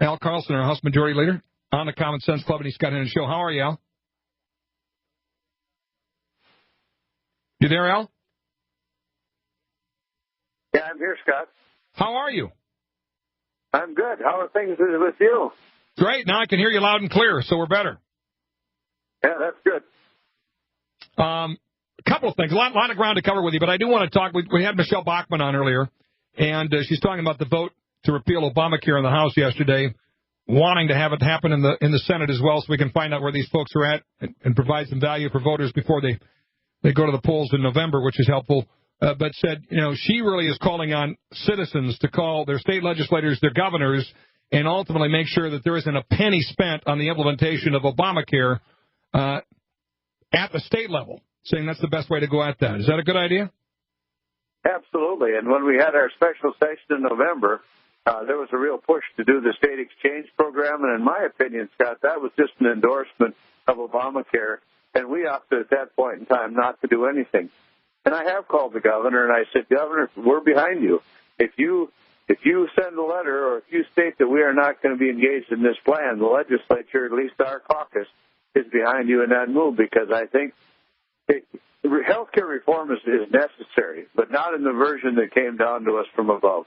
Al Carlson, our House Majority Leader, on the Common Sense Club and the Scott Hennen Show. How are you, Al? You there, Al? Yeah, I'm here, Scott. How are you? I'm good. How are things with you? Great. Now I can hear you loud and clear, so we're better. Yeah, that's good. A couple of things. A lot of ground to cover with you, but I do want to talk. We had Michelle Bachmann on earlier, and she's talking about the vote to repeal Obamacare in the House yesterday, wanting to have it happen in the Senate as well, so we can find out where these folks are at and provide some value for voters before they go to the polls in November, which is helpful. But said, she really is calling on citizens to call their state legislators, their governors, and ultimately make sure that there isn't a penny spent on the implementation of Obamacare at the state level, saying that's the best way to go at that. Is that a good idea? Absolutely. And when we had our special session in November, there was a real push to do the state exchange program. And in my opinion, Scott, that was just an endorsement of Obamacare. And we opted at that point in time not to do anything. And I have called the governor, and I said, Governor, we're behind you. If you send a letter or if you state that we are not going to be engaged in this plan, the legislature, at least our caucus, is behind you in that move, because I think health care reform is necessary, but not in the version that came down to us from above.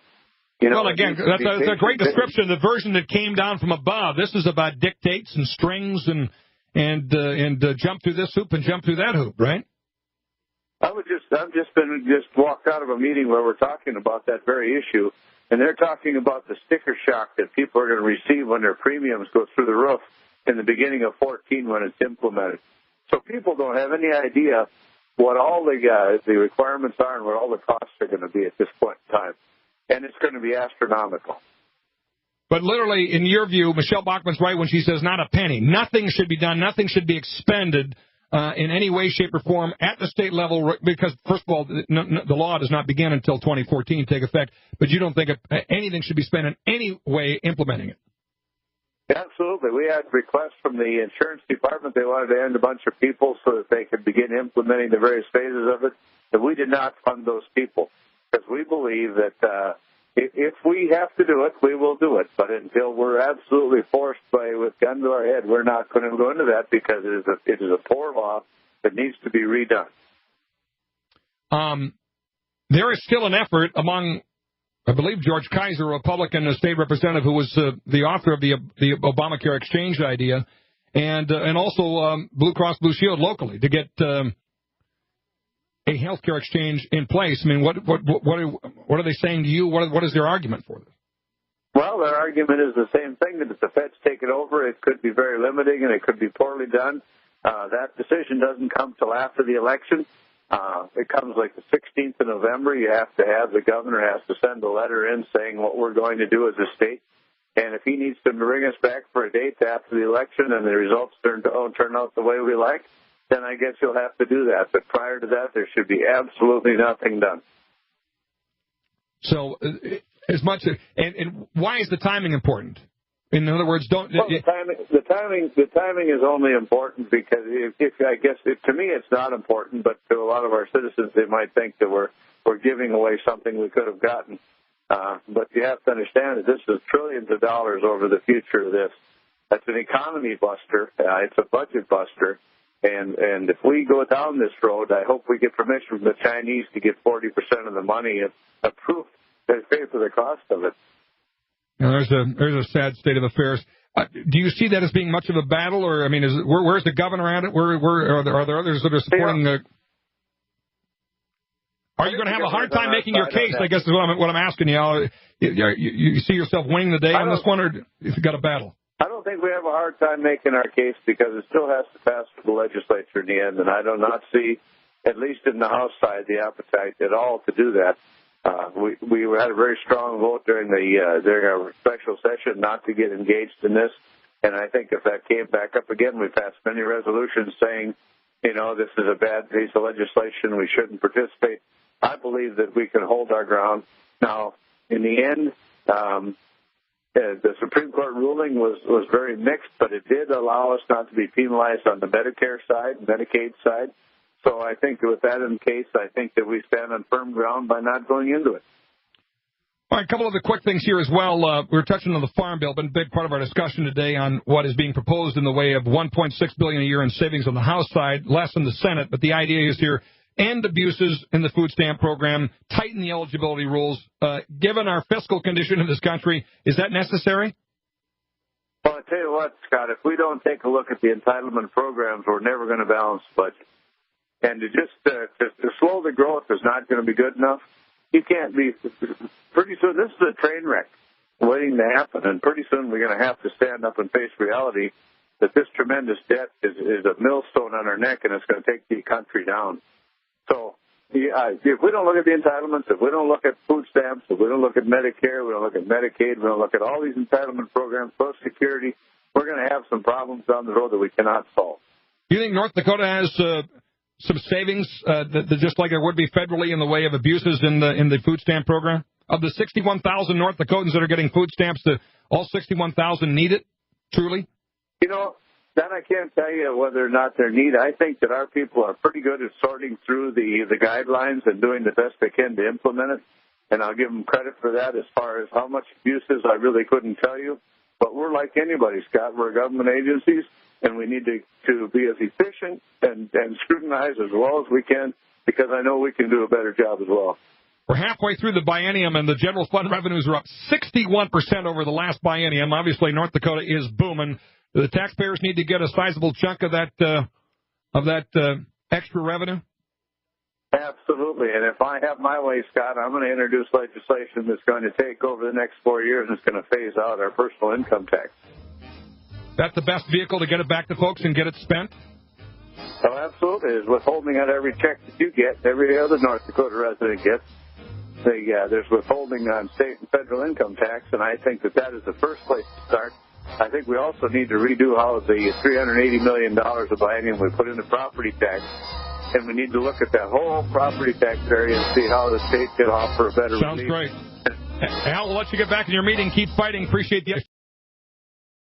Well, again, that's a great description, the version that came down from above. This is about dictates and strings and jump through this hoop and jump through that hoop, right? I've just walked out of a meeting where we're talking about that very issue, and they're talking about the sticker shock that people are going to receive when their premiums go through the roof in the beginning of 2014 when it's implemented. So people don't have any idea what all the requirements are and what all the costs are going to be at this point in time, and it's going to be astronomical. But literally, in your view, Michelle Bachmann's right when she says not a penny. Nothing should be done. Nothing should be expended in any way, shape, or form at the state level, because, first of all, the law does not begin until 2014 take effect, but you don't think anything should be spent in any way implementing it. Absolutely. We had requests from the insurance department. They wanted to end a bunch of people so that they could begin implementing the various phases of it, and we did not fund those people, because we believe that if we have to do it, we will do it. But until we're absolutely forced with gun to our head, we're not going to go into that, because it is a poor law that needs to be redone. There is still an effort among, I believe, George Kaiser, a Republican state representative who was the author of the Obamacare exchange idea, and also Blue Cross Blue Shield locally to get a health care exchange in place. I mean, what are they saying to you? What is their argument for this? Well, their argument is the same thing, that if the feds take it over, it could be very limiting and it could be poorly done. That decision doesn't come till after the election. It comes like the 16th of November. The governor has to send a letter in saying what we're going to do as a state. And if he needs to bring us back for a date after the election and the results turn out the way we like, then I guess you'll have to do that. But prior to that, there should be absolutely nothing done. So, and why is the timing important? In other words, the timing is only important because to me it's not important, but to a lot of our citizens they might think that we're giving away something we could have gotten. But you have to understand that this is trillions of dollars over the future of this. That's an economy buster. It's a budget buster. And if we go down this road, I hope we get permission from the Chinese to get 40% of the money approved to pay for the cost of it. Now, there's a sad state of affairs. Do you see that as being much of a battle, or I mean, where's the governor at it? Where are there others that are supporting the? Are you going to have a hard time making your case? I guess is what I'm asking you. You see yourself winning the day on this one, or if you got a battle? I don't think we have a hard time making our case because it still has to pass through the legislature in the end, and I do not see, at least in the House side, the appetite at all to do that. We had a very strong vote during our special session not to get engaged in this, and I think if that came back up again, we passed many resolutions saying, this is a bad piece of legislation, we shouldn't participate. I believe that we can hold our ground. Now, in the end, the Supreme Court ruling was very mixed, but it did allow us not to be penalized on the Medicare side, Medicaid side. So I think with that in case, I think that we stand on firm ground by not going into it. All right, a couple of the quick things here as well. We were touching on the Farm Bill, been a big part of our discussion today on what is being proposed in the way of $1.6 billion a year in savings on the House side, less in the Senate. But the idea is here, end abuses in the food stamp program, tighten the eligibility rules. Given our fiscal condition in this country, is that necessary? Well, I tell you what, Scott, if we don't take a look at the entitlement programs, we're never going to balance the budget. And to slow the growth is not going to be good enough. You can't be. Pretty soon, this is a train wreck waiting to happen, and pretty soon we're going to have to stand up and face reality that this tremendous debt is a millstone on our neck, and it's going to take the country down. So if we don't look at the entitlements, if we don't look at food stamps, if we don't look at Medicare, we don't look at Medicaid, we don't look at all these entitlement programs, Social Security, we're going to have some problems down the road that we cannot solve. Do you think North Dakota has some savings, just like there would be federally in the way of abuses in the food stamp program? Of the 61,000 North Dakotans that are getting food stamps, all 61,000 need it, truly? You know, that I can't tell you whether or not they're needed. I think that our people are pretty good at sorting through the guidelines and doing the best they can to implement it, and I'll give them credit for that. As far as how much abuses, I really couldn't tell you. But we're like anybody, Scott. We're government agencies, and we need to be as efficient and scrutinize as well as we can, because I know we can do a better job as well. We're halfway through the biennium, and the general fund revenues are up 61% over the last biennium. Obviously, North Dakota is booming. The taxpayers need to get a sizable chunk of that extra revenue? Absolutely. And if I have my way, Scott, I'm going to introduce legislation that's going to take over the next 4 years, and it's going to phase out our personal income tax. That's the best vehicle to get it back to folks and get it spent? Oh, absolutely. There's withholding on every check that you get, every other North Dakota resident gets. There's withholding on state and federal income tax, and I think that is the first place to start. I think we also need to redo how the $380 million of biennium we put into property tax, and we need to look at that whole property tax area and see how the state could offer a better relief. Sounds great. Al, we'll let you get back in your meeting. Keep fighting. Appreciate the